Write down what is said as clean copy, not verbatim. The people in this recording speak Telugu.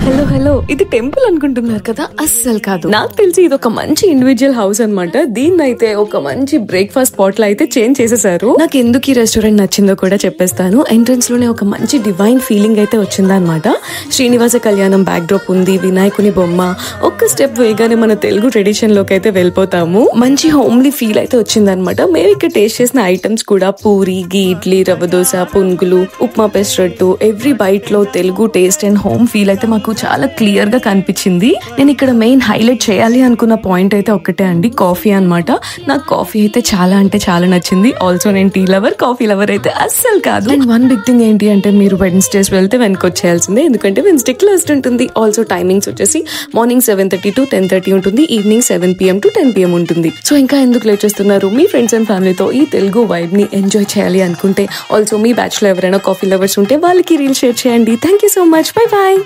హలో హలో ఇది టెంపుల్ అనుకుంటున్నారు కదా, అస్సలు కాదు. నాకు తెలిసి ఇది ఒక మంచి ఇండివిజువల్ హౌస్ అన్నమాట. దీన్ని అయితే ఒక మంచి బ్రేక్ఫాస్ట్ స్పాట్ లో అయితే చేంజ్ చేసేసారు. నాకు ఎందుకు ఈ రెస్టారెంట్ నచ్చిందో కూడా చెప్పేస్తాను. ఎంట్రన్స్ లోనే ఒక మంచి డివైన్ ఫీలింగ్ అయితే వచ్చిందనమాట. శ్రీనివాస కళ్యాణం బ్యాక్ డ్రాప్ ఉంది, వినాయకుని బొమ్మ. ఒక్క స్టెప్ వేయగానే మన తెలుగు ట్రెడిషన్ లోకి అయితే వెళ్ళిపోతాము. మంచి హోమ్లీ ఫీల్ అయితే వచ్చిందనమాట. మేము ఇక్కడ టేస్ట్ చేసిన ఐటమ్స్ కూడా పూరి, గీ ఇడ్లీ, రవ్వ దోశ, పునుగులు, ఉప్మా, పెసరట్టు, ఎవ్రీ బైట్ లో Telugu taste and home feel అయితే మాకు చాలా క్లియర్ గా కనిపించింది. నేను ఇక్కడ మెయిన్ హైలైట్ చేయాలి అనుకున్న పాయింట్ అయితే ఒక్కటే అండి, కాఫీ అన్నమాట. నాకు కాఫీ అయితే చాలా అంటే చాలా నచ్చింది. ఆల్సో నేను టీ లవర్, కాఫీ లవర్ అయితే అస్సలు కాదు. అండ్ వన్ బిగ్ థింగ్ ఏంటి అంటే, మీరు వెడ్నెస్డేస్ వెళ్తే వెనక్కి వచ్చేయాల్సిందే, ఎందుకంటే వెన్స్డే క్లోజ్డ్ ఉంటుంది. ఆల్సో టైమింగ్స్ వచ్చేసి మార్నింగ్ 7:30 to 10:30 ఉంటుంది, ఈవినింగ్ 7 PM to 10 PM ఉంటుంది. సో ఇంకా ఎందుకు లేట్ చేస్తున్నారు? మీ ఫ్రెండ్స్ అండ్ ఫ్యామిలీతో ఈ తెలుగు వైబ్ ని ఎంజాయ్ చేయాలి అనుకుంటే, ఆల్సో మీ బ్యాచ్ లో ఎవరైనా కాఫీ లవర్స్ ఉంటే వాళ్ళకి రీల్ షేర్ చేయండి. Thank you so much. Bye bye.